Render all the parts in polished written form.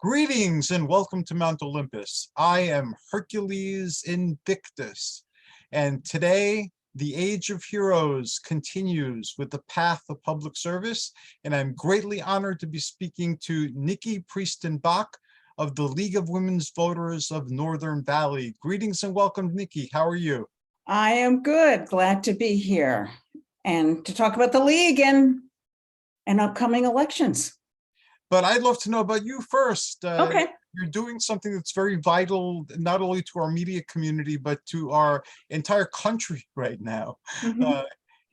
Greetings and welcome to Mount Olympus. I am Hercules Invictus, and today the Age of Heroes continues with the path of public service, and I'm greatly honored to be speaking to Nikki Prieston Bach of the League of Women's Voters of Northern Valley. Greetings and welcome, Nikki. How are you? I am good. Glad to be here and to talk about the League and upcoming elections. But I'd love to know about you first. Okay. You're doing something that's very vital, not only to our media community, but to our entire country right now. Mhm.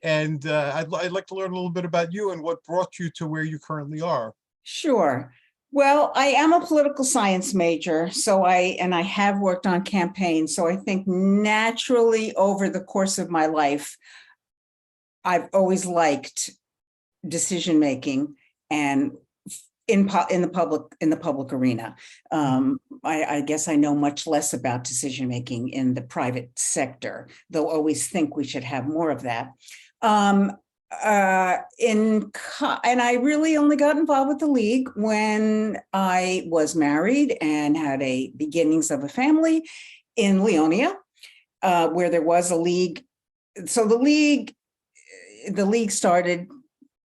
I'd like to learn a little bit about you and what brought you to where you currently are. Sure. Well, I am a political science major, so I have worked on campaigns. So I think naturally over the course of my life, I've always liked decision making and in the public arena. I guess I know much less about decision making in the private sector, though always think we should have more of that. And I really only got involved with the League when I was married and had a beginnings of a family in Leonia, where there was a League. So the League started,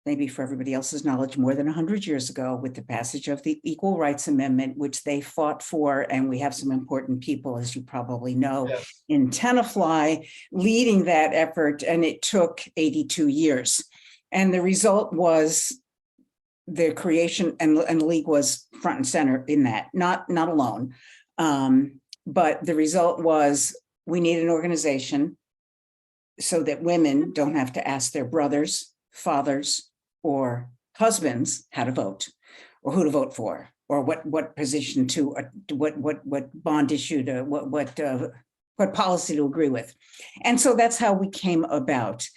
maybe for everybody else's knowledge, more than 100 years ago with the passage of the Equal Rights Amendment, which they fought for. And we have some important people, as you probably know, Yes. in Tenafly leading that effort. And it took 82 years. And the result was the creation, and the League was front and center in that, not alone. But the result was we need an organization so that women don't have to ask their brothers, fathers, or husbands how to vote, or who to vote for, or what position to, what bond issue to, what policy to agree with. And so that's how we came about.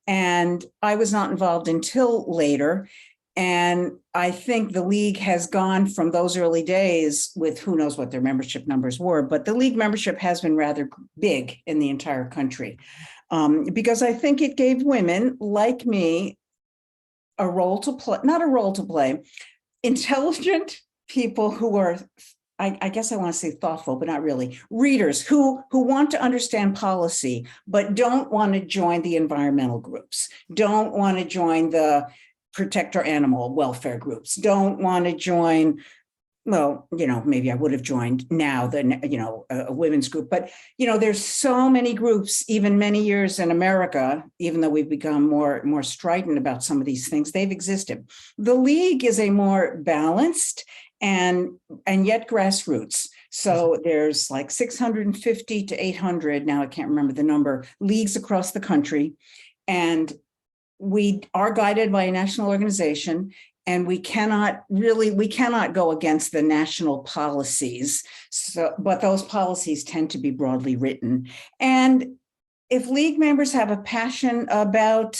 And I was not involved until later. And I think the League has gone from those early days with who knows what their membership numbers were, but the League membership has been rather big in the entire country. Because I think it gave women like me a role to play, not a role to play, intelligent people who are, I guess I want to say thoughtful, but not really, readers who want to understand policy, but don't want to join the environmental groups, don't want to join the protect our animal welfare groups, don't want to join, well, maybe I would have joined now a women's group, but there's so many groups, even many years in America, even though we've become more strident about some of these things, they've existed. The League is a more balanced and yet grassroots. So there's like 650 to 800, now I can't remember the number, leagues across the country. And we are guided by a national organization. And we cannot go against the national policies. But those policies tend to be broadly written. And if League members have a passion about,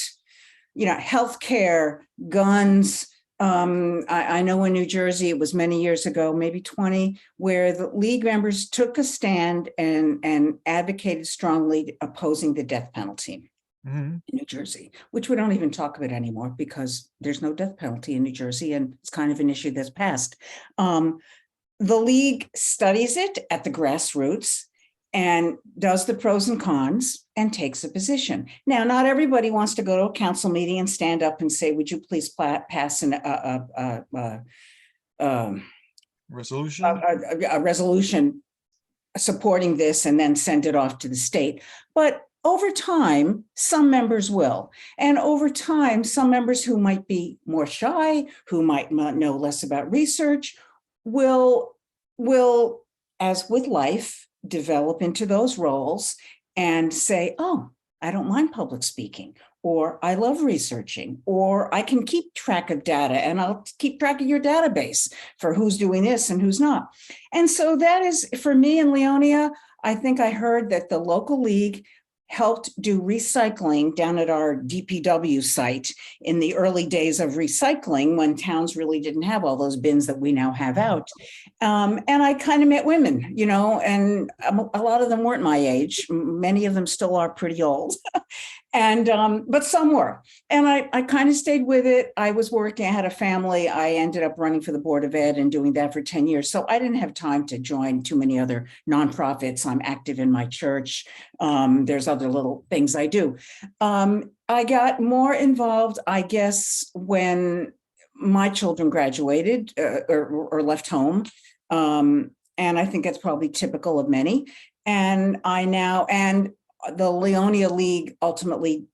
healthcare, guns, I know in New Jersey, it was many years ago, maybe 20, where the League members took a stand and advocated strongly opposing the death penalty. In New Jersey, which we don't even talk about anymore because there's no death penalty in New Jersey, and it's kind of an issue that's passed. The League studies it at the grassroots and does the pros and cons and takes a position. Now, not everybody wants to go to a council meeting and stand up and say, would you please pass a resolution supporting this and then send it off to the state. But over time, some members will. And over time, some members who might be more shy, who might know less about research, will, as with life, develop into those roles and say, oh, I don't mind public speaking, or I love researching, or I can keep track of data and I'll keep track of your database for who's doing this and who's not. And so that is, for me in Leonia, I think I heard that the local League helped do recycling down at our DPW site in the early days of recycling when towns really didn't have all those bins that we now have out. And I kind of met women, and a lot of them weren't my age. Many of them still are pretty old. And but some were. And I kind of stayed with it. I was working, I had a family. I ended up running for the Board of Ed and doing that for 10 years. So I didn't have time to join too many other nonprofits. I'm active in my church. There's other little things I do. I got more involved, I guess, when my children graduated or left home. And I think that's probably typical of many. And the Leonia League ultimately,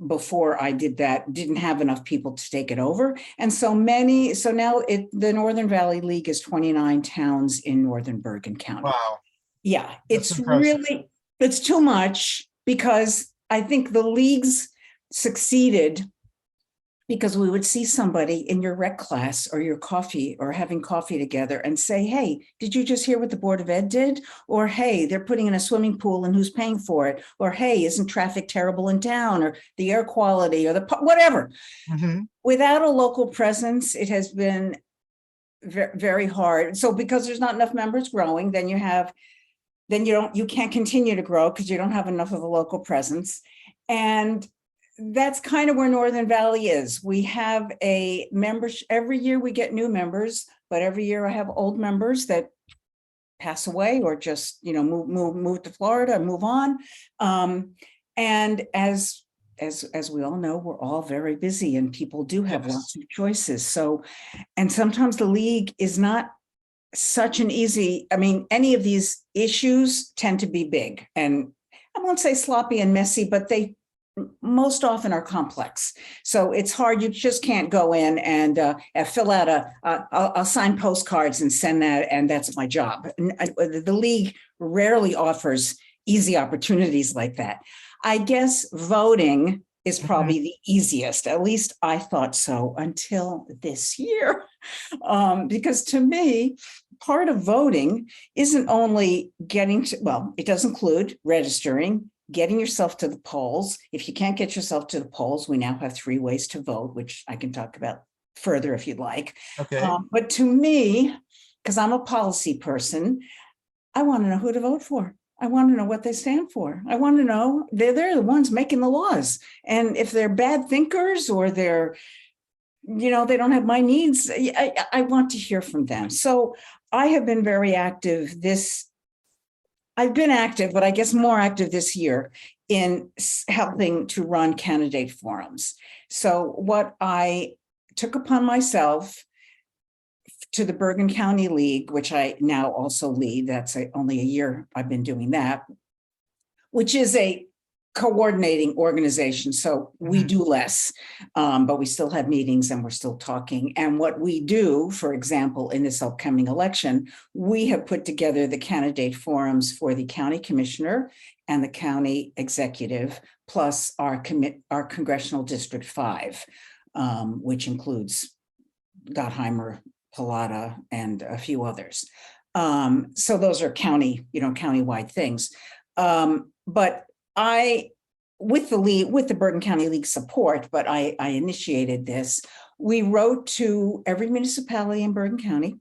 before I did that, didn't have enough people to take it over. And so now the Northern Valley League is 29 towns in Northern Bergen County. Wow. Yeah, That's it's impressive. it's too much, because I think the leagues succeeded because we would see somebody in your rec class or your coffee or having coffee together and say, hey, did you just hear what the Board of Ed did? Or, hey, they're putting in a swimming pool and who's paying for it? Or, hey, isn't traffic terrible in town? Or the air quality or whatever. Mhm. Without a local presence, it has been very hard. So because there's not enough members growing, then you can't continue to grow because you don't have enough of a local presence. And that's kind of where Northern Valley is. We have a membership every year. We get new members, but every year I have old members that pass away or just move to Florida, move on. And as we all know, we're all very busy and people do have Yes. lots of choices. So, and sometimes the league is not such an easy. I mean, any of these issues tend to be big, and I won't say sloppy and messy, but they most often are complex. So it's hard. You just can't go in and fill out I'll sign postcards and send that, and that's my job. The league rarely offers easy opportunities like that. I guess voting is probably the easiest. At least I thought so until this year. Because to me, part of voting isn't only it does include registering, getting yourself to the polls. If you can't get yourself to the polls, we now have 3 ways to vote, which I can talk about further if you'd like. Okay. But to me, because I'm a policy person, I want to know who to vote for. I want to know what they stand for. I want to know they're the ones making the laws. And if they're bad thinkers or they don't have my needs, I want to hear from them. So I have been very active I've been active, but I guess more active this year in helping to run candidate forums. So what I took upon myself to the Bergen County League, which I now also lead, that's only a year I've been doing that, which is a coordinating organization. So we do less, but we still have meetings and we're still talking. And what we do, for example, in this upcoming election, we have put together the candidate forums for the county commissioner and the county executive, plus our congressional district 5, which includes Gottheimer, Pilata, and a few others. So those are countywide things. But with the Bergen County League support, but I initiated this. We wrote to every municipality in Bergen County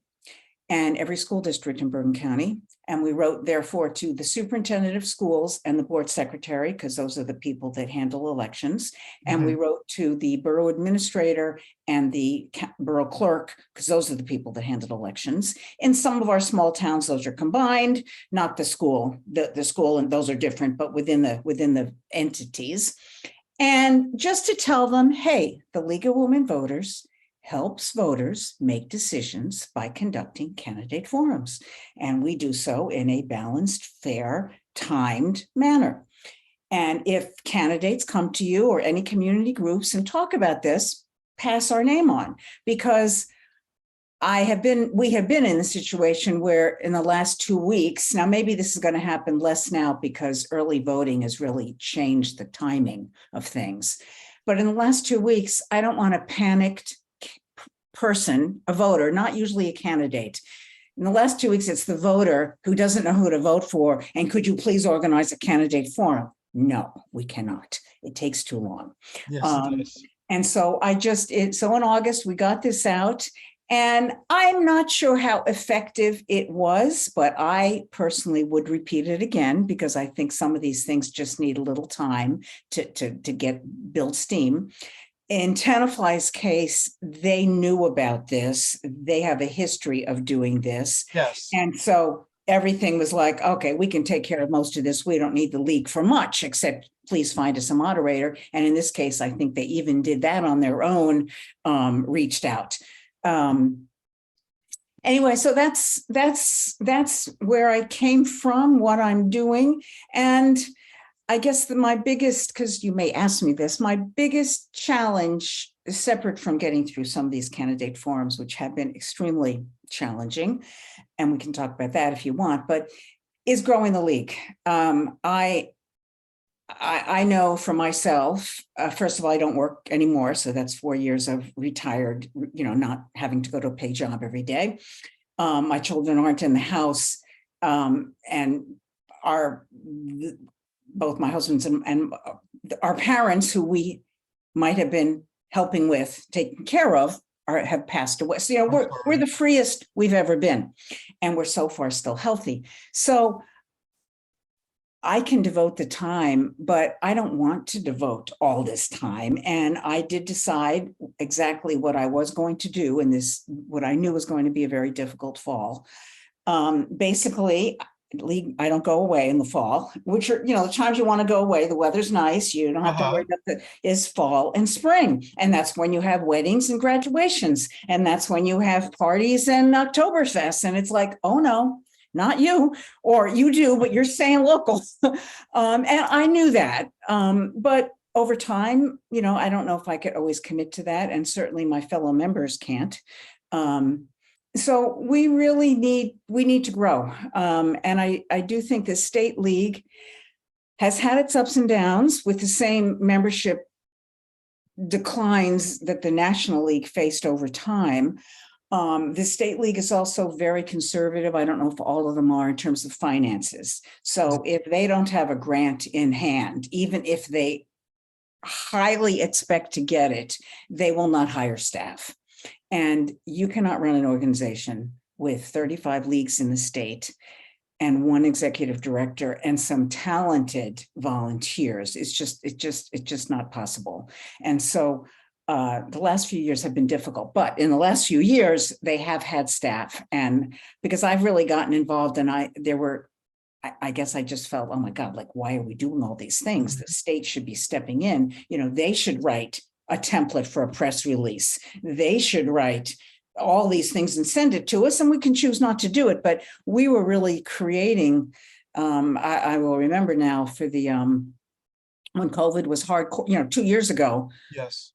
and every school district in Bergen County. And we wrote, therefore, to the superintendent of schools and the board secretary, because those are the people that handle elections. And we wrote to the borough administrator and the borough clerk, because those are the people that handle elections. In some of our small towns, those are combined, not the school. The school and those are different, but within the entities. And just to tell them, hey, the League of Women Voters helps voters make decisions by conducting candidate forums. And we do so in a balanced, fair, timed manner. And if candidates come to you or any community groups and talk about this, pass our name on, because we have been in a situation where in the last 2 weeks, now maybe this is going to happen less now because early voting has really changed the timing of things. But in the last 2 weeks, I don't want a panicked person, a voter, not usually a candidate. In the last 2 weeks, it's the voter who doesn't know who to vote for. And could you please organize a candidate forum? No, we cannot. It takes too long. Yes, it does. And so so in August, we got this out. And I'm not sure how effective it was, but I personally would repeat it again because I think some of these things just need a little time to build steam. In Tenafly's case, they knew about this. They have a history of doing this. Yes. And so everything was like, okay, we can take care of most of this. We don't need the league for much, except please find us a moderator. And in this case, I think they even did that on their own, reached out. Anyway, so that's where I came from, what I'm doing. And I guess my biggest, because you may ask me this, my biggest challenge, separate from getting through some of these candidate forums, which have been extremely challenging, and we can talk about that if you want, but is growing the league. I know for myself, first of all, I don't work anymore. So that's 4 years of retired, not having to go to a paid job every day. My children aren't in the house, and both my husband's and our parents, who we might have been helping with, taking care of, have passed away. So, we're the freest we've ever been, and we're so far still healthy. So I can devote the time, but I don't want to devote all this time. And I did decide exactly what I was going to do in this, what I knew was going to be a very difficult fall. Basically, I don't go away in the fall, which are, the times you want to go away. The weather's nice. You don't have to worry about is fall and spring. And that's when you have weddings and graduations. And that's when you have parties and Oktoberfest. And it's like, oh no, not you, or you do, but you're staying local. And I knew that. But over time, I don't know if I could always commit to that. And certainly my fellow members can't. So we really need to grow. And I do think the state league has had its ups and downs with the same membership declines that the National League faced over time. The state league is also very conservative. I don't know if all of them are in terms of finances. So if they don't have a grant in hand, even if they highly expect to get it, they will not hire staff. And you cannot run an organization with 35 leagues in the state and one executive director and some talented volunteers. It's just not possible. And so the last few years have been difficult, but in the last few years, they have had staff. And because I've really gotten involved, and I guess I just felt, oh my God, like, why are we doing all these things? The state should be stepping in. They should write a template for a press release. They should write all these things and send it to us, and we can choose not to do it. But we were really creating, I will remember now, for the, when COVID was hardcore, 2 years ago. Yes.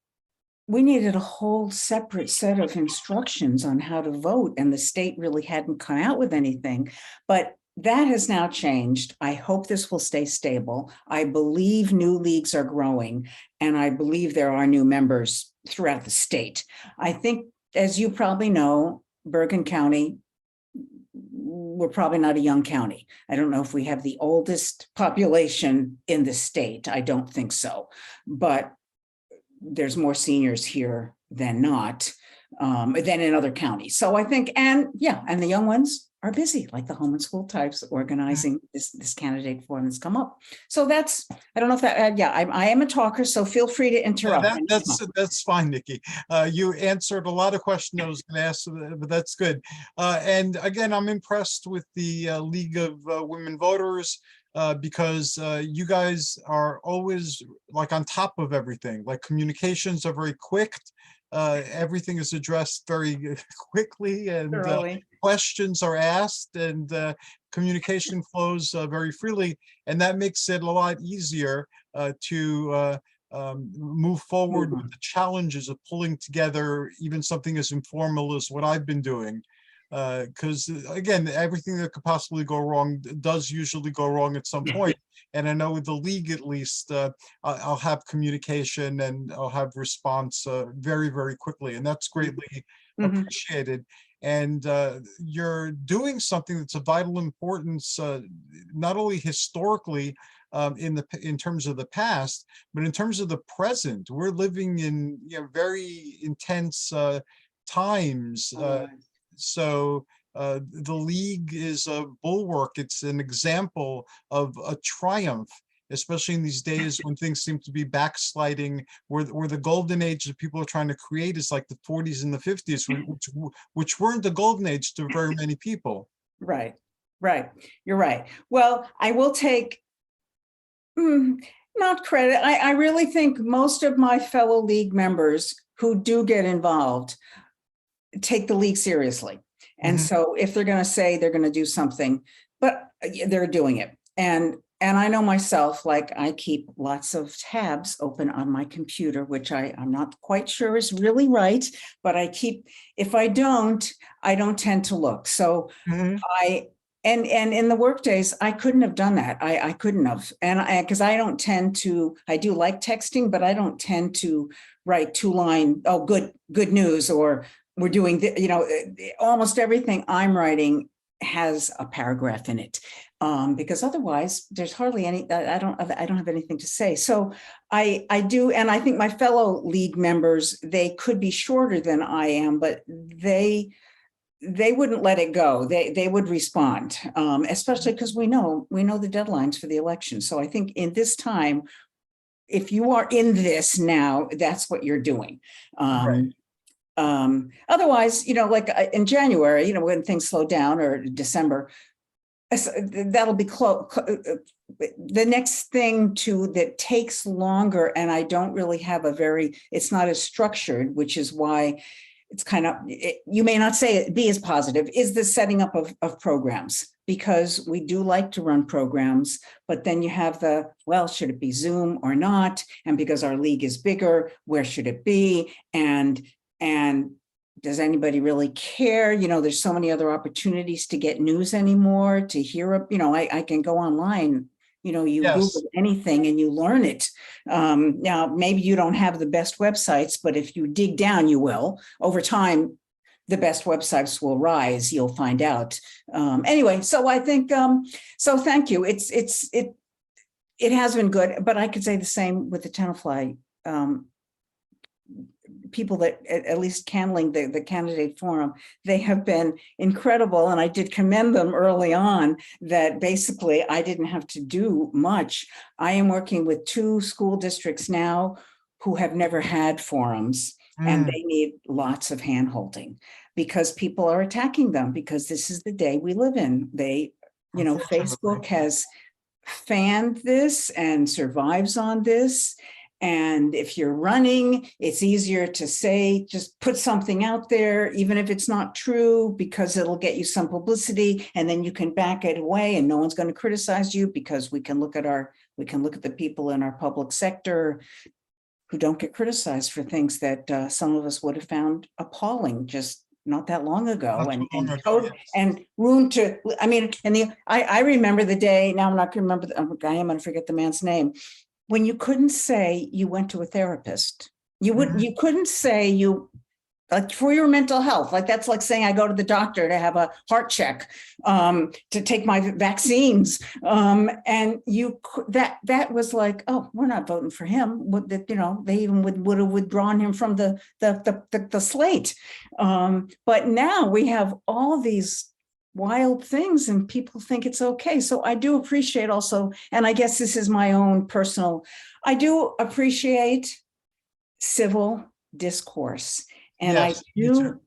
We needed a whole separate set of instructions on how to vote, and the state really hadn't come out with anything. But that has now changed. I hope this will stay stable. I believe new leagues are growing, and I believe there are new members throughout the state. I think, as you probably know, Bergen County, we're probably not a young county. I don't know if we have the oldest population in the state. I don't think so. But there's more seniors here than not, than in other counties. So I think, and the young ones are busy, like the home and school types, organizing this candidate forum that's come up. So that's, I don't know if that, I am a talker, so feel free to interrupt. That's fine, Nikki. You answered a lot of questions I was going to ask, but that's good. And again, I'm impressed with the League of Women Voters. Because you guys are always like on top of everything. Like communications are very quick. Everything is addressed very quickly, and questions are asked, and communication flows very freely. And that makes it a lot easier to move forward with the challenges of pulling together even something as informal as what I've been doing. Because again, everything that could possibly go wrong does usually go wrong at some point. And I know with the league, at least, I'll have communication and I'll have response very, very quickly. And that's greatly appreciated. And you're doing something that's of vital importance, not only historically in terms of the past, but in terms of the present. We're living in very intense times. Oh, So the league is a bulwark. It's an example of a triumph, especially in these days when things seem to be backsliding, where the golden age that people are trying to create is like the 40s and the 50s, which weren't the golden age to very many people. right, right. You're right. Well, I will take not credit. I really think most of my fellow league members who do get involved take the league seriously. And Mhm. so if they're going to say they're going to do something, but they're doing it. And I know myself, like I keep lots of tabs open on my computer, which I'm not quite sure is really right, but I keep, if I don't tend to look. So Mhm. and in the work days, I couldn't have done that. I couldn't have. And because I don't tend to, I do like texting, but I don't tend to write 2-line, oh, good news, or we're doing, almost everything I'm writing has a paragraph in it. Because otherwise there's hardly any, I don't have anything to say. So I do. And I think my fellow league members, they could be shorter than I am, but they wouldn't let it go. They would respond, especially because we know the deadlines for the election. So I think in this time, if you are in this now, that's what you're doing. Right. Otherwise, like in January, when things slow down, or December, that'll be close. The next thing that takes longer, and I don't really have it's not as structured, which is why it's kind of, you may not say it be as positive, is the setting up of programs, because we do like to run programs, but then you have well, should it be Zoom or not? And because our league is bigger, where should it be? And does anybody really care? There's so many other opportunities to get news anymore, to hear, I can go online, you Yes. Google anything and you learn it. Now, maybe you don't have the best websites, but if you dig down, you will. Over time, the best websites will rise, you'll find out. Anyway, so I think, so thank you. It has been good, but I could say the same with the Tenafly people that at least handling the candidate forum. They have been incredible. And I did commend them early on that basically I didn't have to do much. I am working with 2 school districts now who have never had forums, and they need lots of handholding because people are attacking them, because this is the day we live in. Unfortunately. Facebook has fanned this and survives on this. And if you're running, it's easier to say, just put something out there, even if it's not true, because it'll get you some publicity, and then you can back it away and no one's going to criticize you, because we can look at the people in our public sector who don't get criticized for things that some of us would have found appalling just not that long ago. Not too long ago, yes. And room to, I mean, I remember the day, now I'm not going to remember, I am going to forget the man's name, when you couldn't say you went to a therapist. You couldn't say you, like, for your mental health, like that's like saying I go to the doctor to have a heart check, to take my vaccines, and that was like, oh, we're not voting for him. They even would have withdrawn him from the slate. But now we have all these wild things and people think it's okay. So I do appreciate also, and I guess this is my own personal, I do appreciate civil discourse. And Yes, me too.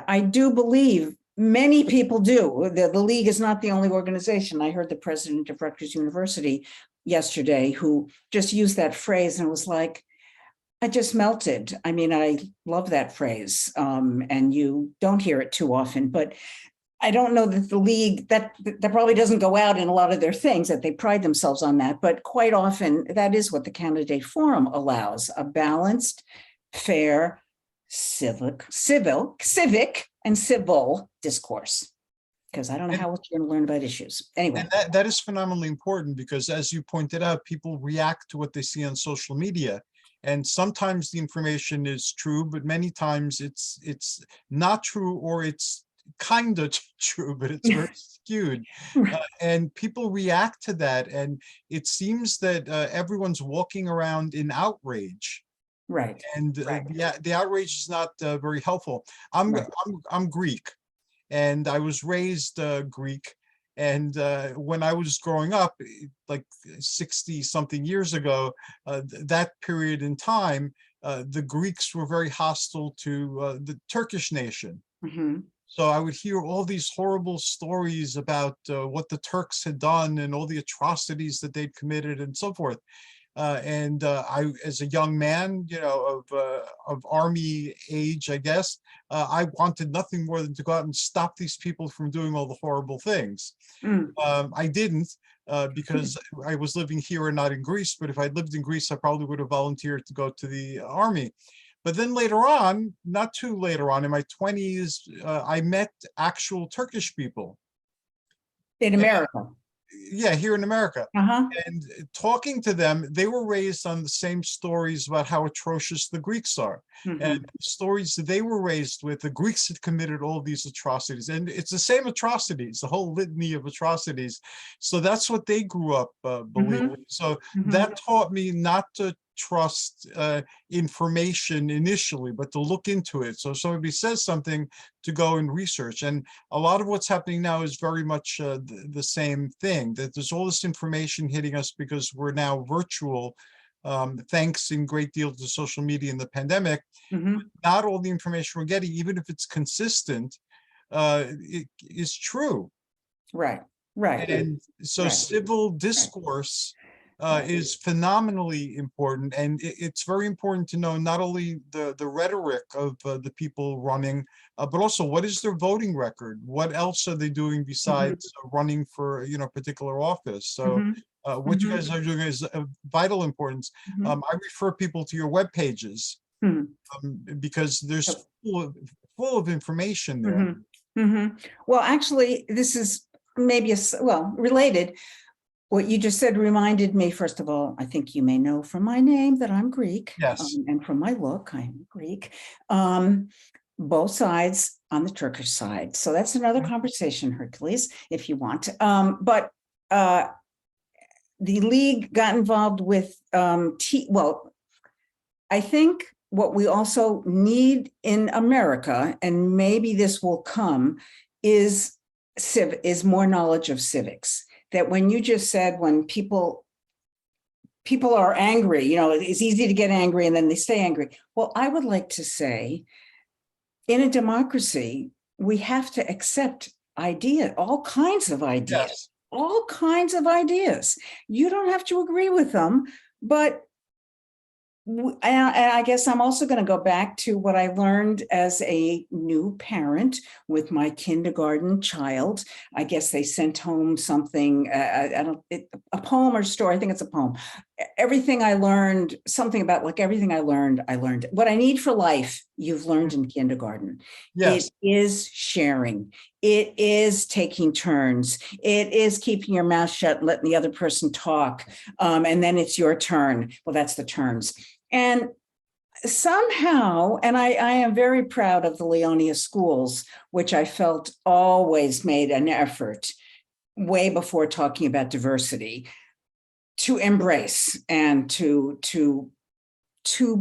I do believe many people do. The league is not the only organization. I heard the president of Rutgers University yesterday who just used that phrase and was like, I just melted. I mean, I love that phrase. And you don't hear it too often, but I don't know that the league, that probably doesn't go out in a lot of their things, that they pride themselves on that, but quite often that is what the candidate forum allows: a balanced, fair, civic and civil discourse. Because I don't know And, how else you're going to learn about issues. Anyway. and that is phenomenally important, because as you pointed out, people react to what they see on social media. And sometimes the information is true, but many times it's not true, or it's kind of true, but it's very skewed. And people react to that. And it seems that everyone's walking around in outrage. Right. And Right. the outrage is not very helpful. I'm Right. I'm Greek, and I was raised Greek. And when I was growing up, like 60 something years ago, that period in time, the Greeks were very hostile to the Turkish nation. Mhm. So I would hear all these horrible stories about what the Turks had done and all the atrocities that they'd committed and so forth. And I, as a young man, of army age, I guess, I wanted nothing more than to go out and stop these people from doing all the horrible things. Mm. I didn't, because I was living here and not in Greece. But if I'd lived in Greece, I probably would have volunteered to go to the army. But then later on, not too later on, in my 20s, I met actual Turkish people. In America. Yeah, here in America. Uh-huh. And talking to them, they were raised on the same stories about how atrocious the Greeks are. And Mhm. stories that they were raised with, the Greeks had committed all these atrocities. And it's the same atrocities, the whole litany of atrocities. So that's what they grew up believing. Mhm. So Mhm. that taught me not to trust information initially, but to look into it. So if somebody says something, to go and research. And a lot of what's happening now is very much the same thing, that there's all this information hitting us because we're now virtual, thanks in great deal to social media and the pandemic. Mhm. Not all the information we're getting, even if it's consistent, it is true. Right. Right. And so Right. civil Right. discourse Right. is phenomenally important. And it's very important to know not only the rhetoric of the people running, but also what is their voting record? What else are they doing Mhm. besides running for, particular office? So Mhm. what you Mhm. guys are doing is of vital importance. Mhm. I refer people to your web pages, Mhm. because there's full of information there. Mhm. Mhm. Well, actually, this is maybe related. What you just said reminded me, first of all, I think you may know from my name that I'm Greek, Yes. and from my look, I'm Greek. Um, both sides on the Turkish side. So that's another conversation, Hercules, if you want. But the league got involved with I think what we also need in America, and maybe this will come, is more knowledge of civics. That when you just said when people are angry, it's easy to get angry and then they stay angry. Well, I would like to say, in a democracy, we have to accept all kinds of ideas, Yes. all kinds of ideas. You don't have to agree with them, but and I guess I'm also going to go back to what I learned as a new parent with my kindergarten child. I guess they sent home something, a poem or story. I think it's a poem. Everything I learned, something about like everything I learned. What I need for life, you've learned in kindergarten. It Yes. is sharing. It is taking turns. It is keeping your mouth shut and letting the other person talk. And then it's your turn. Well, that's the turns. And somehow, and I am very proud of the Leonia schools, which I felt always made an effort way before talking about diversity to embrace and to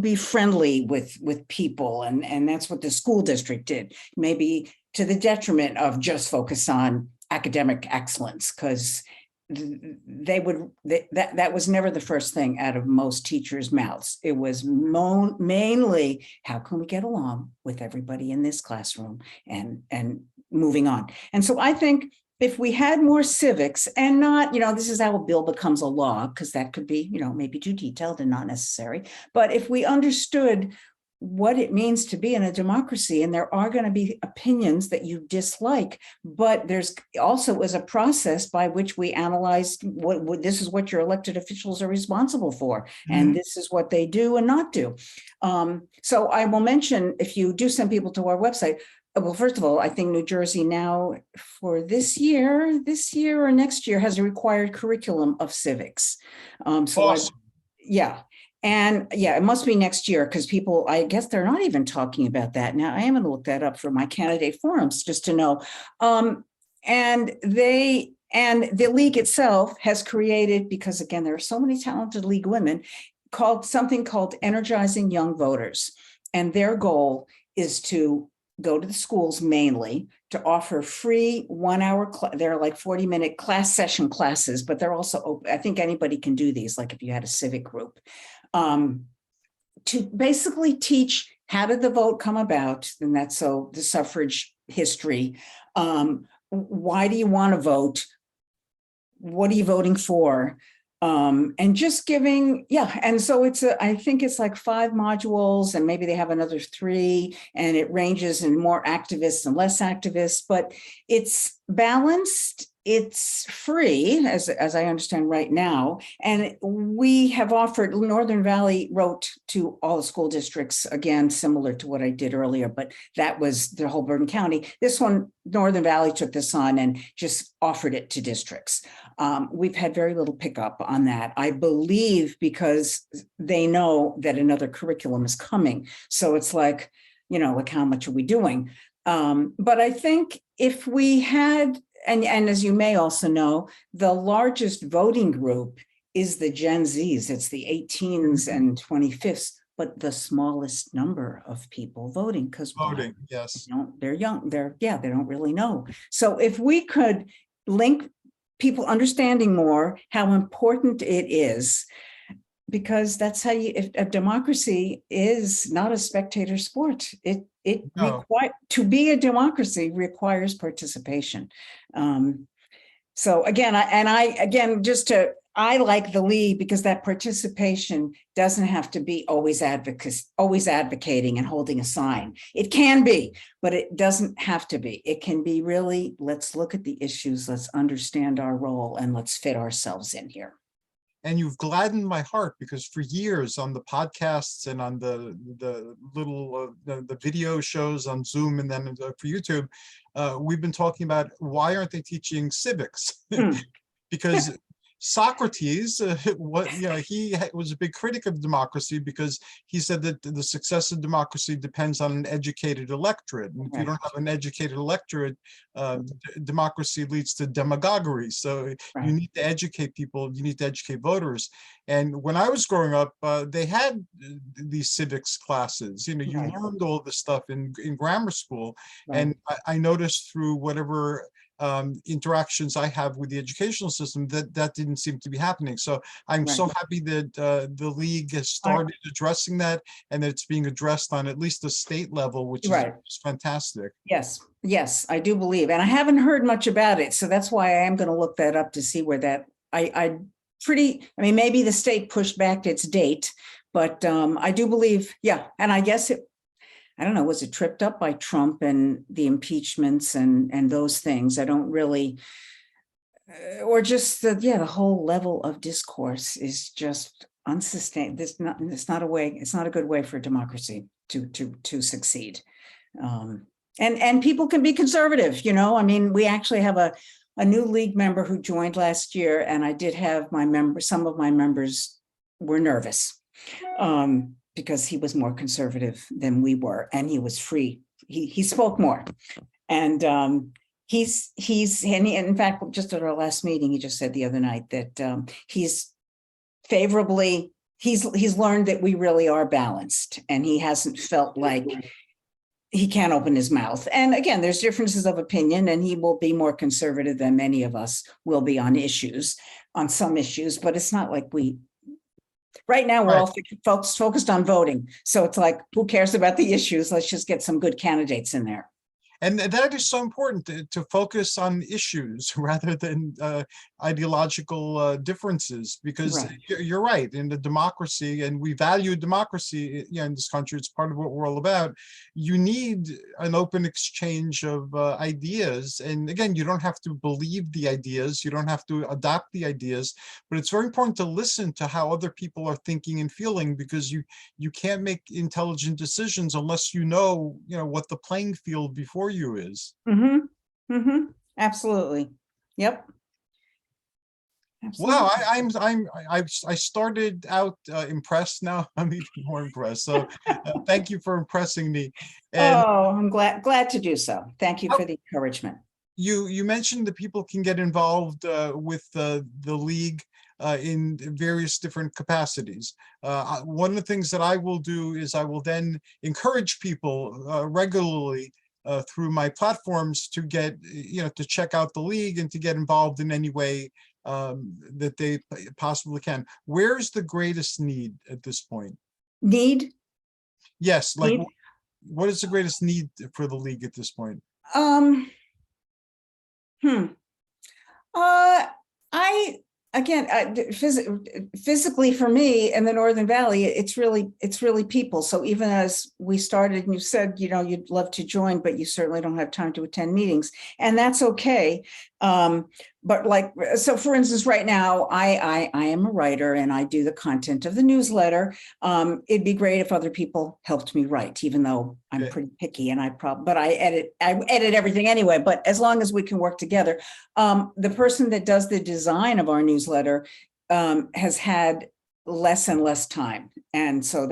be friendly with people. And that's what the school district did, maybe to the detriment of just focus on academic excellence, because that was never the first thing out of most teachers' mouths. It was mainly, how can we get along with everybody in this classroom and moving on. And so I think if we had more civics, and not, this is how a bill becomes a law, because that could be, maybe too detailed and not necessary. But if we understood what it means to be in a democracy, and there are going to be opinions that you dislike, but there's also is a process by which we analyze what this is what your elected officials are responsible for, and this is what they do and not do. So I will mention, if you do send people to our website, well, first of all, I think New Jersey now for this year or next year has a required curriculum of civics. Awesome. And it must be next year, because people, I guess they're not even talking about that now. I am going to look that up for my candidate forums just to know. And the league itself has created, because again, there are so many talented league women, something called Energizing Young Voters. And their goal is to go to the schools mainly to offer free 1 hour, they're like 40-minute class session classes, but they're also open. I think anybody can do these, like if you had a civic group, to basically teach how did the vote come about, and that's so the suffrage history. Why do you want to vote? What are you voting for? And just giving, yeah. And so I think it's like 5 modules, and maybe they have another 3, and it ranges in more activists and less activists, but it's balanced. It's free, as I understand right now. And we have offered, Northern Valley wrote to all the school districts, again, similar to what I did earlier, but that was the whole Bergen County. This one, Northern Valley took this on and just offered it to districts. We've had very little pickup on that, I believe, because they know that another curriculum is coming. So it's like, like how much are we doing? But I think if we had, and as you may also know, the largest voting group is the Gen Zs. It's the 18s and 25ths, but the smallest number of people voting, because Voting, yes. They're young. They don't really know. So if we could link people understanding more how important it is, because that's how if democracy is not a spectator sport. No. To be a democracy requires participation. So again, I like the league because that participation doesn't have to be always advocating and holding a sign. It can be, but it doesn't have to be. It can be really, let's look at the issues, let's understand our role, and let's fit ourselves in here. And you've gladdened my heart, because for years on the podcasts and on the little the video shows on Zoom and then for YouTube, we've been talking about why aren't they teaching civics? Because Socrates, he was a big critic of democracy, because he said that the success of democracy depends on an educated electorate. And if you don't have an educated electorate, democracy leads to demagoguery. So you need to educate people, you need to educate voters. And when I was growing up, they had these civics classes. You learned all this stuff in grammar school. And I noticed through whatever interactions I have with the educational system that didn't seem to be happening. So I'm so happy that the league has started addressing that, and that it's being addressed on at least the state level, which is fantastic. Yes, I do believe, and I haven't heard much about it, so that's why I am going to look that up to see where that. I mean, maybe the state pushed back its date, but I do believe, and I guess I don't know, was it tripped up by Trump and the impeachments and those things? I don't really, or just the whole level of discourse is just unsustainable. It's not a good way for democracy to succeed. And people can be conservative, I mean, we actually have a new league member who joined last year, and I did have some of my members were nervous. Because he was more conservative than we were, and he was free. He spoke more, and in fact, just at our last meeting, he just said the other night that he's learned that we really are balanced, and he hasn't felt like he can't open his mouth. And again, there's differences of opinion, and he will be more conservative than many of us will be on some issues, but it's not like right now, we're all focused on voting. So it's like, who cares about the issues? Let's just get some good candidates in there. And that is so important to focus on issues rather than ideological differences, because you're right, in the democracy, and we value democracy in this country, it's part of what we're all about. You need an open exchange of ideas. And again, you don't have to believe the ideas, you don't have to adopt the ideas, but it's very important to listen to how other people are thinking and feeling, because you can't make intelligent decisions unless you know what the playing field before you is. Absolutely. Yep. Absolutely. Wow, I started out impressed. Now I'm even more impressed. So thank you for impressing me. And I'm glad to do so. Thank you for the encouragement. You mentioned that people can get involved with the league. in various different capacities. One of the things that I will do is I will then encourage people regularly through my platforms to get, to check out the league and to get involved in any way that they possibly can. Where's the greatest need at this point? Need? Yes, like Need? what is the greatest need for the league at this point? Physically for me in the Northern Valley, it's really people. So even as we started and you said, you'd love to join, but you certainly don't have time to attend meetings, and that's okay. But so for instance, right now, I am a writer and I do the content of the newsletter. It'd be great if other people helped me write, even though I'm pretty picky and but I edit everything anyway, but as long as we can work together. The person that does the design of our newsletter has had less and less time. And so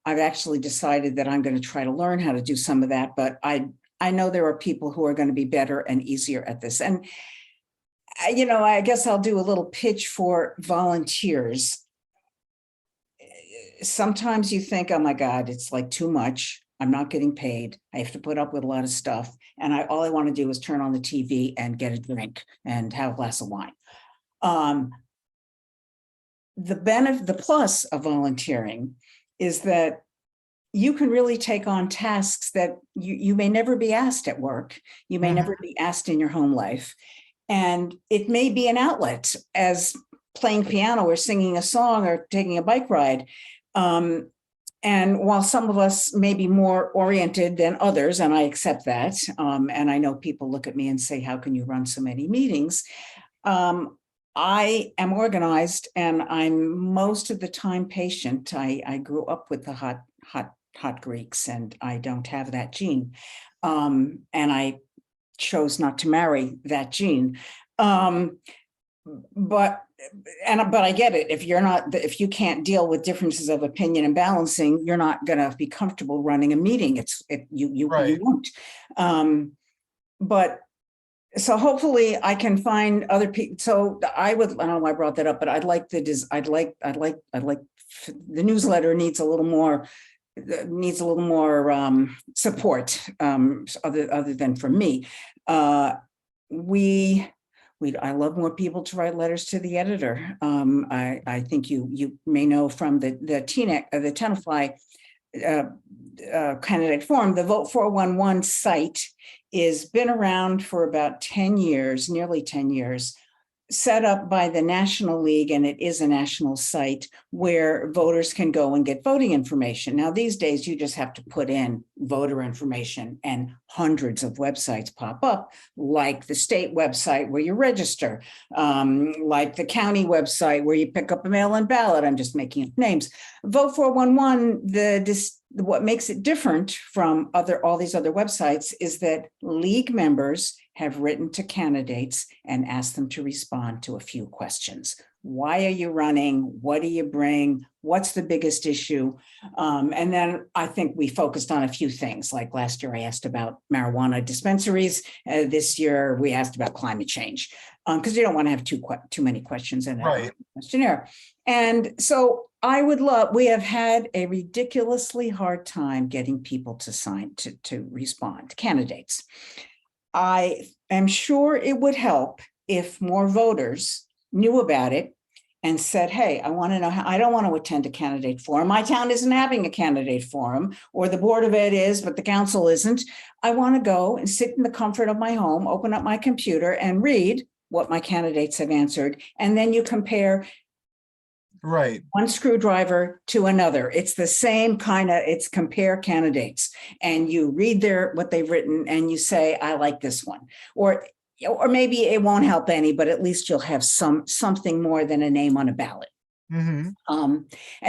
I've actually decided that I'm going to try to learn how to do some of that, but I know there are people who are going to be better and easier at this. And I guess I'll do a little pitch for volunteers. Sometimes you think, oh my God, it's like too much. I'm not getting paid. I have to put up with a lot of stuff. And all I want to do is turn on the TV and get a drink and have a glass of wine. The plus of volunteering is that you can really take on tasks that you may never be asked at work. You may never be asked in your home life. And it may be an outlet, as playing piano or singing a song or taking a bike ride. And while some of us may be more oriented than others, and I accept that, and I know people look at me and say, how can you run so many meetings? I am organized and I'm most of the time patient. I grew up with the hot Greeks and I don't have that gene. And I chose not to marry that gene. But I get it. If you can't deal with differences of opinion and balancing, you're not going to be comfortable running a meeting. You won't. But so hopefully I can find other people. So I don't know why I brought that up, but I'd like the newsletter needs a little more support other than from me. I love more people to write letters to the editor. I think you may know from the Tenafly candidate forum, the Vote 411 site is been around for about 10 years, nearly 10 years, set up by the National League, and it is a national site where voters can go and get voting information. Now, these days, you just have to put in voter information and hundreds of websites pop up, like the state website where you register, like the county website where you pick up a mail-in ballot. I'm just making up names. Vote 411, what makes it different from all these other websites is that league members have written to candidates and asked them to respond to a few questions. Why are you running? What do you bring? What's the biggest issue? And then I think we focused on a few things. Like last year, I asked about marijuana dispensaries. This year, we asked about climate change because you don't want to have too many questions in a questionnaire. And so we have had a ridiculously hard time getting people to respond, candidates. I am sure it would help if more voters knew about it and said, hey, I want to know how. I don't want to attend a candidate forum. My town isn't having a candidate forum, or the Board of Ed is, but the council isn't. I want to go and sit in the comfort of my home, open up my computer and read what my candidates have answered. And then you compare one screwdriver to another. It's the same it's compare candidates, and you read what they've written and you say, I like this one. Or maybe it won't help any, but at least you'll have something more than a name on a ballot. And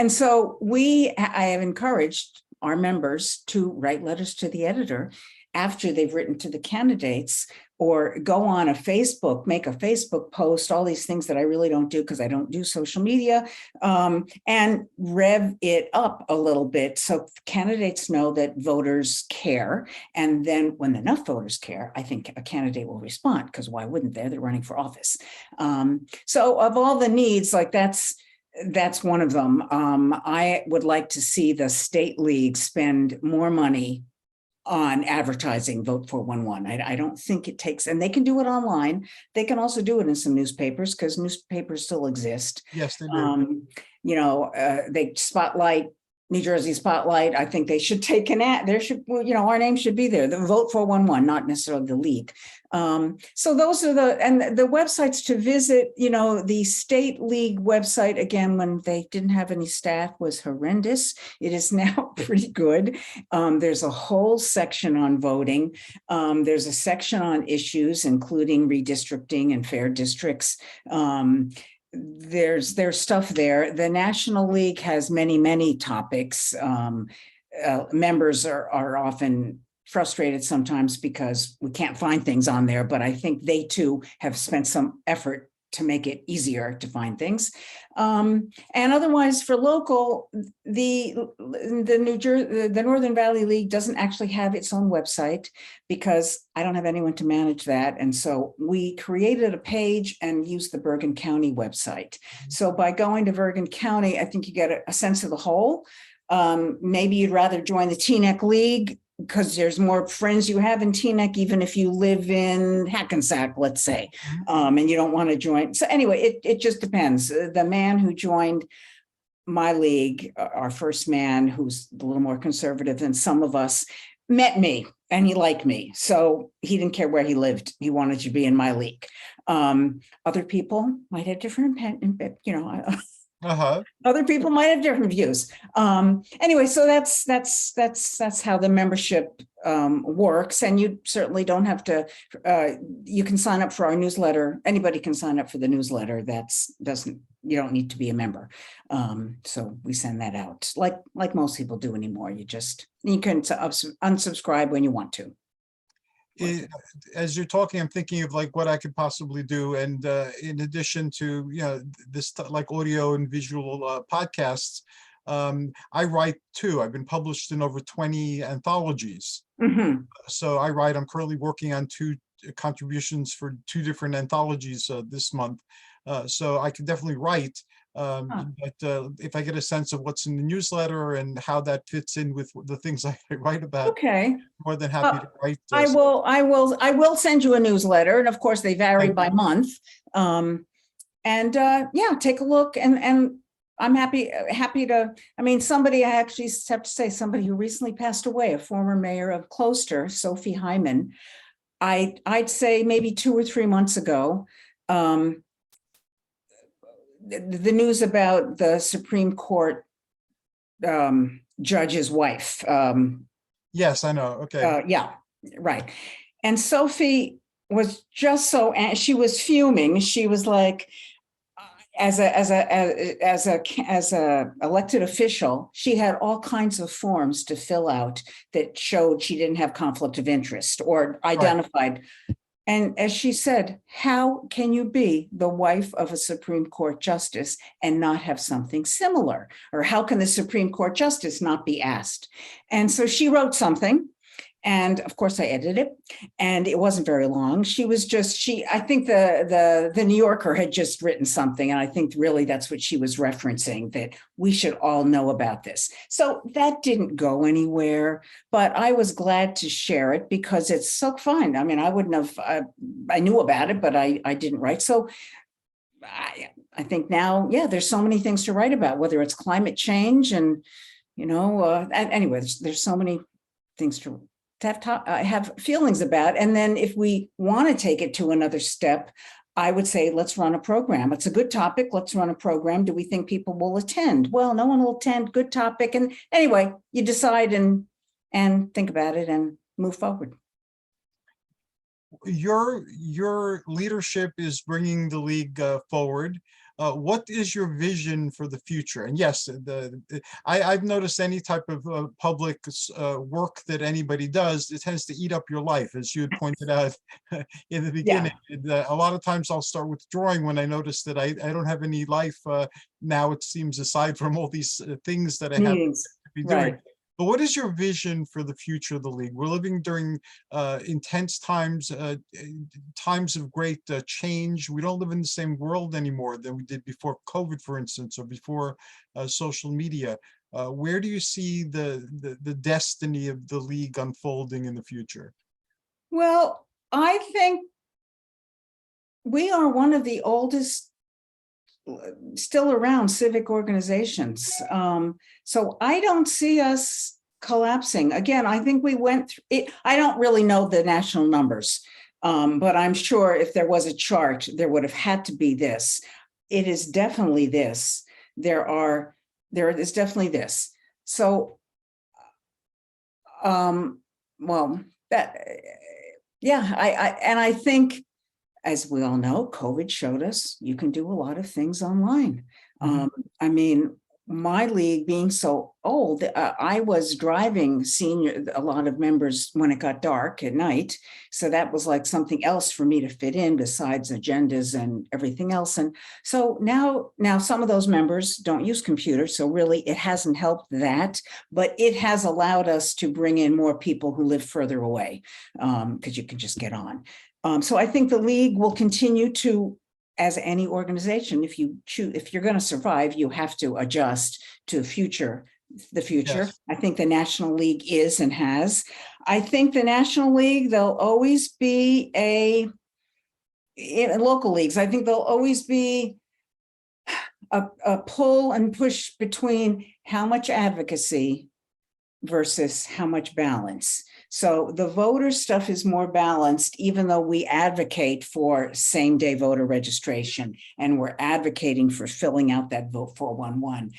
so I have encouraged our members to write letters to the editor after they've written to the candidates, or go on a Facebook, make a Facebook post, all these things that I really don't do because I don't do social media, and rev it up a little bit so candidates know that voters care. And then when enough voters care, I think a candidate will respond, because why wouldn't they? They're running for office. So of all the needs, like that's one of them. I would like to see the state league spend more money on advertising Vote 411. I don't think it takes, and they can do it online. They can also do it in some newspapers, because newspapers still exist. Yes, they do. They Spotlight, New Jersey Spotlight. I think they should take an ad. There should, our name should be there. The Vote 411, not necessarily the league. So those are the websites to visit. The state league website, again, when they didn't have any staff, was horrendous. It is now pretty good. There's a whole section on voting. There's a section on issues, including redistricting and fair districts. There's stuff there. The National League has many topics. Members are often frustrated sometimes because we can't find things on there, but I think they too have spent some effort to make it easier to find things. And otherwise, for local, the Northern Valley League doesn't actually have its own website, because I don't have anyone to manage that. And so we created a page and used the Bergen County website. So by going to Bergen County, I think you get a sense of the whole. Maybe you'd rather join the Teaneck League, because there's more friends you have in Teaneck, even if you live in Hackensack, let's say, and you don't want to join. So anyway, it just depends. The man who joined my league, our first man, who's a little more conservative than some of us, met me and he liked me. So he didn't care where he lived. He wanted to be in my league. Other people might have different, other people might have different views. Anyway, so that's how the membership works. And you certainly don't have to, you can sign up for our newsletter. Anybody can sign up for the newsletter. You don't need to be a member. So we send that out like most people do anymore. You can unsubscribe when you want to. As you're talking, I'm thinking of like what I could possibly do. And in addition to, this like audio and visual podcasts, I write too. I've been published in over 20 anthologies. So I write. I'm currently working on 2 contributions for 2 different anthologies this month. So I can definitely write. But if I get a sense of what's in the newsletter and how that fits in with the things I write about, okay, more than happy to write. I will send you a newsletter, and of course they vary by month. Take a look, and I'm happy to. I mean, somebody, I actually have to say, somebody who recently passed away, a former mayor of Closter, Sophie Hyman. I'd say maybe 2 or 3 months ago. The news about the Supreme Court judge's wife. Yes, I know. Okay. Yeah, right. And Sophie was just so, she was fuming. She was like, as a elected official, she had all kinds of forms to fill out that showed she didn't have conflict of interest or identified. Right. And as she said, how can you be the wife of a Supreme Court justice and not have something similar? Or how can the Supreme Court justice not be asked? And so she wrote something. And of course I edited it, and it wasn't very long. She was just, I think the New Yorker had just written something. And I think really that's what she was referencing, that we should all know about this. So that didn't go anywhere, but I was glad to share it because it's so fun. I mean, I wouldn't have, I knew about it, but I didn't write. So I think now, there's so many things to write about, whether it's climate change and, anyway, there's so many things to have feelings about. And then if we want to take it to another step, I would say, let's run a program. It's a good topic. Let's run a program. Do we think people will attend? Well, no one will attend. Good topic. And anyway, you decide and think about it and move forward. your leadership is bringing the league forward. What is your vision for the future? And yes, I've noticed any type of public work that anybody does, it tends to eat up your life, as you had pointed out in the beginning. Yeah. A lot of times I'll start withdrawing when I notice that I don't have any life now, it seems, aside from all these things that I have to Meetings, be doing. right. But what is your vision for the future of the league? We're living during intense times, times of great change. We don't live in the same world anymore than we did before COVID, for instance, or before social media. Where do you see the destiny of the league unfolding in the future? Well, I think we are one of the oldest still around civic organizations. So I don't see us collapsing. Again, I think we went through it. I don't really know the national numbers, but I'm sure if there was a chart, there would have had to be this. It is definitely this. There is definitely this. So, well, that, yeah, I think, as we all know, COVID showed us you can do a lot of things online. Mhm. I mean, my league being so old, I was driving a lot of members when it got dark at night. So that was like something else for me to fit in besides agendas and everything else. And so now some of those members don't use computers. So really it hasn't helped that, but it has allowed us to bring in more people who live further away because you can just get on. So I think the league will continue to, as any organization, if you're going to survive, you have to adjust to the future. Yes. I think the National League is and has. I think the National League, there'll always be in local leagues, I think there'll always be a pull and push between how much advocacy versus how much balance. So the voter stuff is more balanced, even though we advocate for same-day voter registration and we're advocating for filling out that vote 411.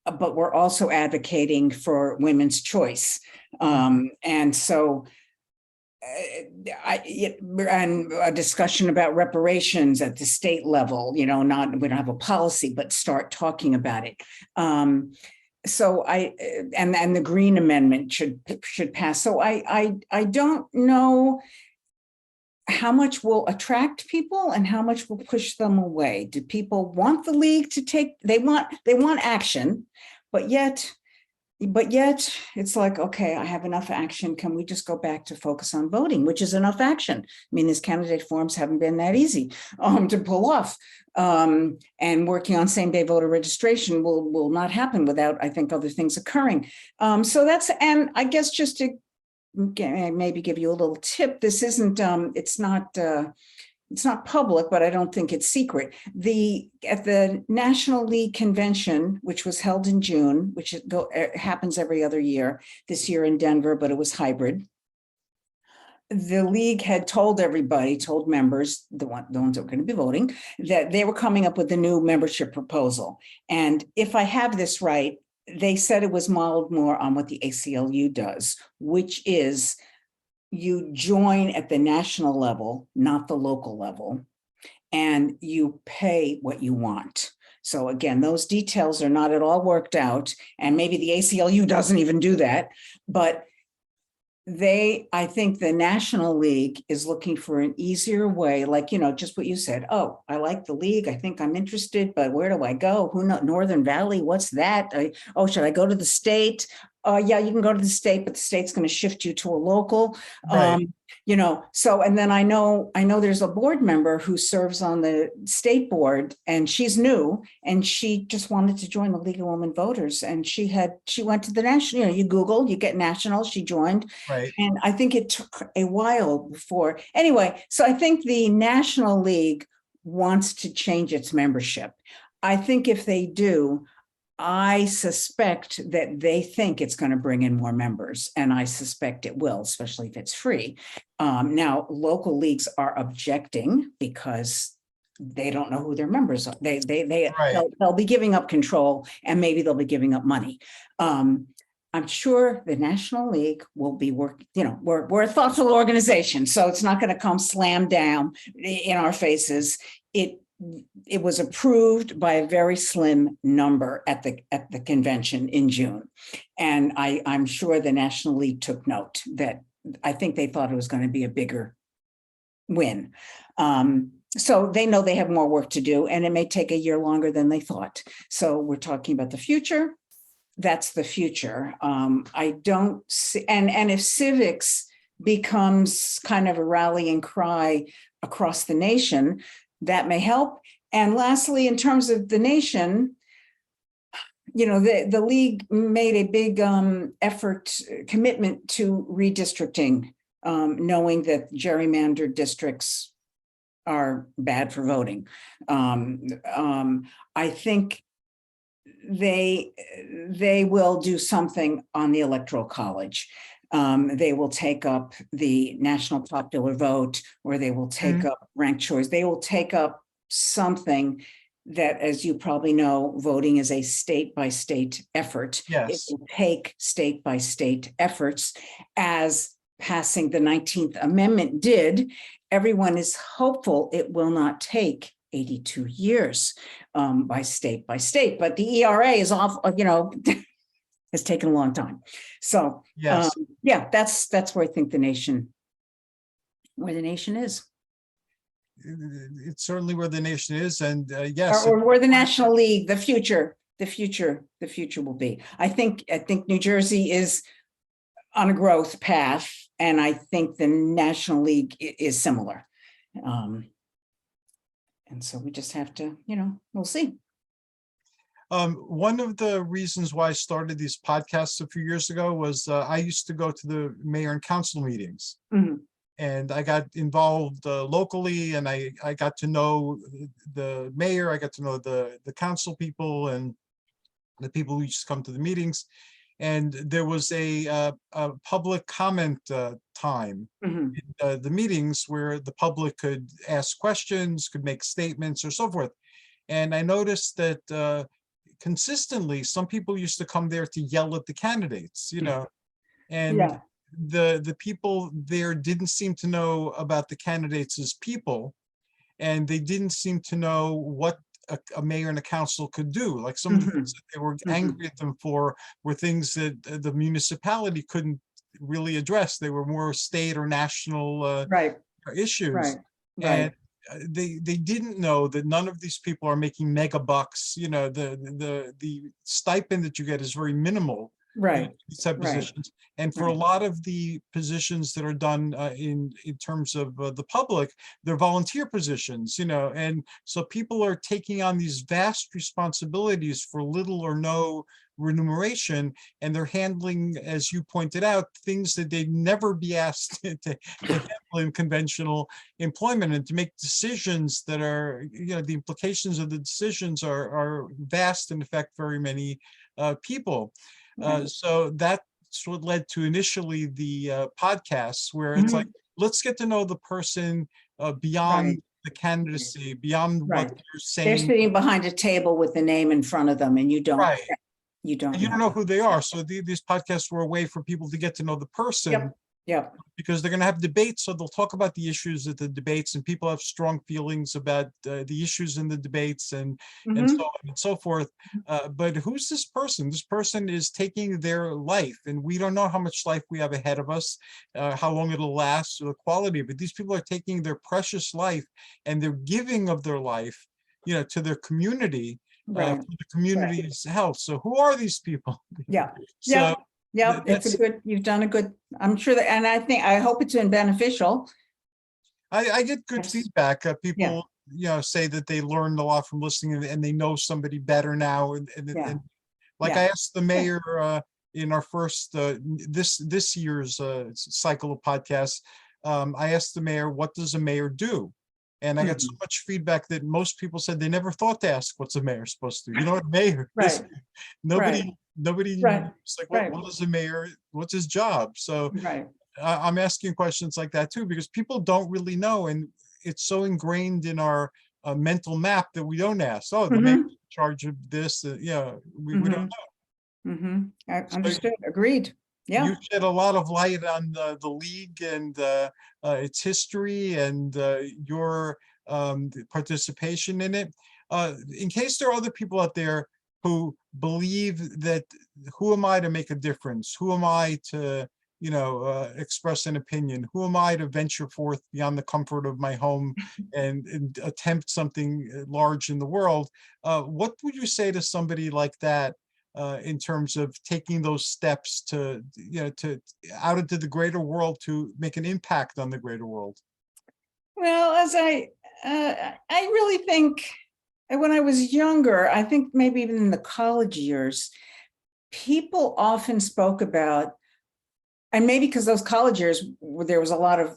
But we're also advocating for women's choice. And so and a discussion about reparations at the state level, we don't have a policy, but start talking about it. So and the Green Amendment should pass. So I don't know how much will attract people and how much will push them away. Do people want the league to take? They want action, but yet it's like, okay, I have enough action. Can we just go back to focus on voting, which is enough action? I mean, these candidate forms haven't been that easy to pull off. And working on same-day voter registration will not happen without, I think, other things occurring. So that's, and I guess just to maybe give you a little tip, this isn't, it's not public, but I don't think it's secret. At the National League Convention, which was held in June, which happens every other year, this year in Denver, but it was hybrid. The league had told members, the ones that were going to be voting, that they were coming up with a new membership proposal. And if I have this right, they said it was modeled more on what the ACLU does, which is you join at the national level, not the local level, and you pay what you want. So again, those details are not at all worked out, and maybe the ACLU doesn't even do that, but I think the National League is looking for an easier way, like, just what you said. Oh, I like the league. I think I'm interested, but where do I go? Who knows? Northern Valley, what's that? Should I go to the state? Yeah, you can go to the state, but the state's going to shift you to a local. Right. So, and then I know there's a board member who serves on the state board, and she's new, and she just wanted to join the League of Women Voters. And she went to the national, you Google, you get national, she joined. Right. And I think it took a while before. Anyway, so I think the National League wants to change its membership. I think if they do, I suspect that they think it's going to bring in more members, and I suspect it will, especially if it's free. Now, local leagues are objecting because they don't know who their members are. Right. They'll be giving up control, and maybe they'll be giving up money. I'm sure the National League will be working, we're a thoughtful organization, so it's not going to come slam down in our faces. It was approved by a very slim number at the convention in June. And I'm sure the National League took note that I think they thought it was going to be a bigger win. So they know they have more work to do, and it may take a year longer than they thought. So we're talking about the future. That's the future. I don't see, and if civics becomes kind of a rallying cry across the nation, that may help. And lastly, in terms of the nation, the league made a big commitment to redistricting, knowing that gerrymandered districts are bad for voting. I think they will do something on the Electoral College. They will take up the national popular vote, or they will take up ranked choice. They will take up something that, as you probably know, voting is a state-by-state effort. Yes. It will take state-by-state efforts, as passing the 19th Amendment did. Everyone is hopeful it will not take 82 years by state, but the ERA is off, has taken a long time. So Yes. yeah, that's where I think the nation is. It's certainly where the nation is, and yes, Or where the National League, the future will be. I think New Jersey is on a growth path, and I think the National League is similar. And so we just have to, we'll see. One of the reasons why I started these podcasts a few years ago was I used to go to the mayor and council meetings. And I got involved locally, and I got to know the mayor, I got to know the council people and the people who used to come to the meetings. And there was a public comment time in the meetings where the public could ask questions, could make statements or so forth. And I noticed that consistently, some people used to come there to yell at the candidates, and the people there didn't seem to know about the candidates as people, and they didn't seem to know what a mayor and a council could do. Like some of the things that they were angry at them for were things that the municipality couldn't really address. They were more state or national issues. And they didn't know that none of these people are making mega bucks. The stipend that you get is very minimal. These type of positions. And for a lot of the positions that are done in terms of the public, they're volunteer positions, and so people are taking on these vast responsibilities for little or no remuneration, and they're handling, as you pointed out, things that they'd never be asked to handle in conventional employment, and to make decisions that are, the implications of the decisions are vast and affect very many people. So that's what led to initially the podcasts, where it's like, let's get to know the person beyond the candidacy, beyond what they're saying. They're sitting behind a table with the name in front of them, and you don't know who they are. So these podcasts were a way for people to get to know the person. Because they're going to have debates, so they'll talk about the issues at the debates, and people have strong feelings about the issues in the debates, and so on and so forth. But who's this person? This person is taking their life, and we don't know how much life we have ahead of us, how long it'll last, or the quality of it. These people are taking their precious life, and they're giving of their life, to their community, for the community's health. So who are these people? It's you've done a good, I'm sure that, and I hope it's been beneficial. I get good feedback. People, say that they learned a lot from listening, and they know somebody better now. And I asked the mayor in our first, this year's cycle of podcasts, I asked the mayor, what does a mayor do? And I got so much feedback that most people said they never thought to ask, what's a mayor supposed to do? You know what a mayor is? Nobody it's like, what is a mayor? What's his job? So I'm asking questions like that too, because people don't really know, and it's so ingrained in our mental map that we don't ask. Oh, the mayor's in charge of this. We don't know. I So understood, agreed. Yeah. you shed a lot of light on the league and its history and your participation in it. In case there are other people out there who believe that, who am I to make a difference? Who am I to, express an opinion? Who am I to venture forth beyond the comfort of my home and attempt something large in the world? What would you say to somebody like that? In terms of taking those steps to, to out into the greater world to make an impact on the greater world? Well, I really think when I was younger, I think maybe even in the college years, people often spoke about, and maybe because those college years, there was a lot of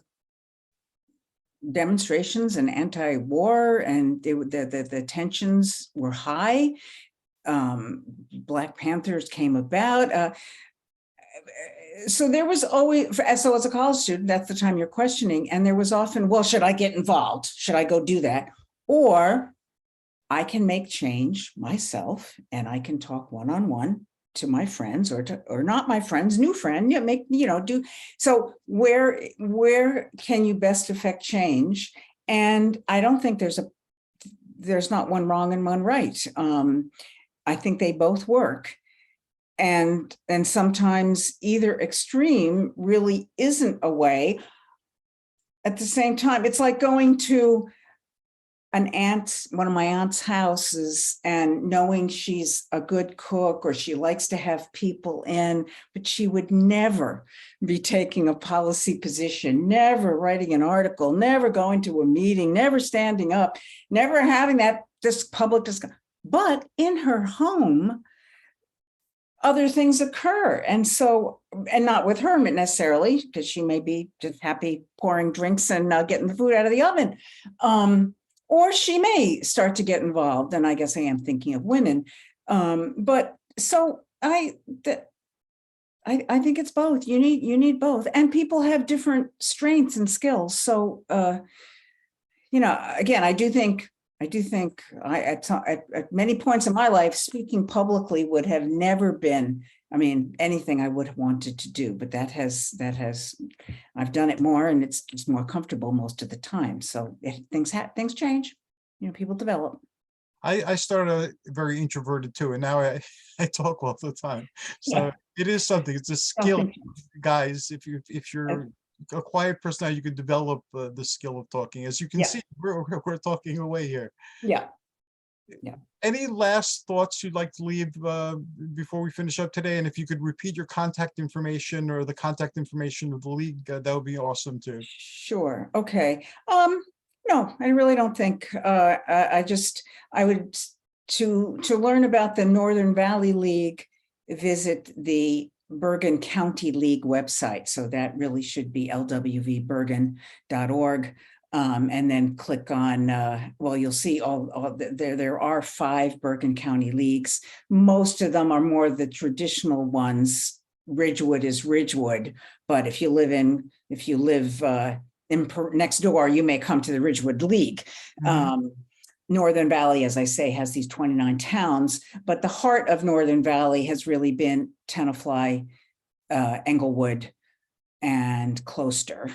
demonstrations and anti-war, and the tensions were high. Black Panthers came about. So there was always, so as a college student, that's the time you're questioning. And there was often, well, should I get involved? Should I go do that? Or I can make change myself and I can talk one-on-one to my friends or not my friends, new friend, do. So where can you best affect change? And I don't think there's not one wrong and one right. I think they both work. And sometimes either extreme really isn't a way. At the same time, it's like going to one of my aunt's houses and knowing she's a good cook or she likes to have people in, but she would never be taking a policy position, never writing an article, never going to a meeting, never standing up, never having this public discussion. But in her home, other things occur. And not with her necessarily, because she may be just happy pouring drinks and getting the food out of the oven. Or she may start to get involved. And I guess I am thinking of women. But so I think it's both. You need both. And people have different strengths and skills. So, again, I do think at many points in my life, speaking publicly would have never been, anything I would have wanted to do, but I've done it more and it's just more comfortable most of the time. So things change, people develop. I started very introverted too, and now I talk all the time. So It is something, it's a skill, guys. If you're a quiet person, now you can develop the skill of talking. As you can see, we're talking away here. Yeah. Any last thoughts you'd like to leave before we finish up today? And if you could repeat your contact information or the contact information of the league, that would be awesome too. Sure. Okay. No, I really don't think. I would to learn about the Northern Valley League, visit the Bergen County League website. So that really should be lwvbergen.org. And then click on, you'll see there are 5 Bergen County leagues. Most of them are more the traditional ones. Ridgewood is Ridgewood, but if you live next door, you may come to the Ridgewood League. Mm-hmm. Northern Valley, as I say, has these 29 towns, but the heart of Northern Valley has really been Tenafly, Englewood, and Closter,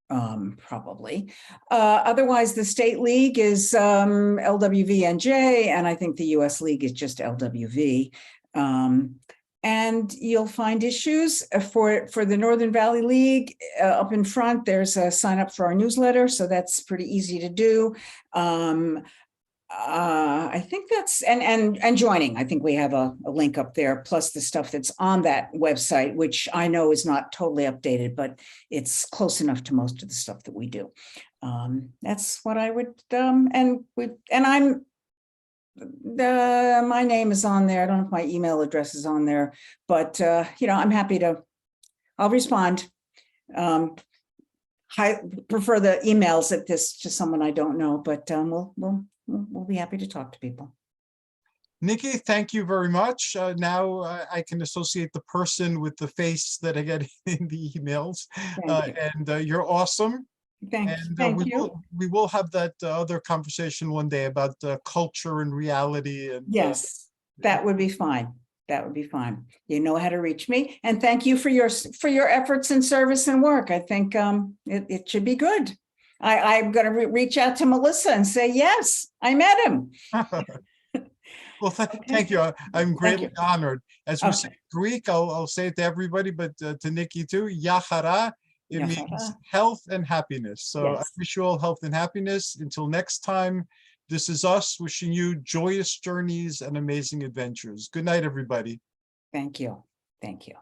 probably. Otherwise, the state league is LWVNJ, and I think the US League is just LWV. And you'll find issues for the Northern Valley League up in front. There's a sign up for our newsletter, so that's pretty easy to do. I think that's and joining. I think we have a link up there, plus the stuff that's on that website, which I know is not totally updated, but it's close enough to most of the stuff that we do. That's what I would my name is on there. I don't know if my email address is on there, but I'm happy to. I'll respond. I prefer the emails at this to someone I don't know, but we'll be happy to talk to people. Nikki, thank you very much. Now I can associate the person with the face that I get in the emails. And you're awesome. Thank you. We will have that other conversation one day about culture and reality. And yes, that would be fine. That would be fine. You know how to reach me. And thank you for your efforts and service and work. I think it should be good. I'm going to reach out to Melissa and say, yes, I met him. Well, Okay. thank you. I'm greatly you. honored. As we say Okay. in Greek, I'll say it to everybody, but to Nikki too, Yachara, it means Yachara. health and happiness. So I Yes. wish you all health and happiness. Until next time, this is us wishing you joyous journeys and amazing adventures. Good night, everybody. Thank you. Thank you.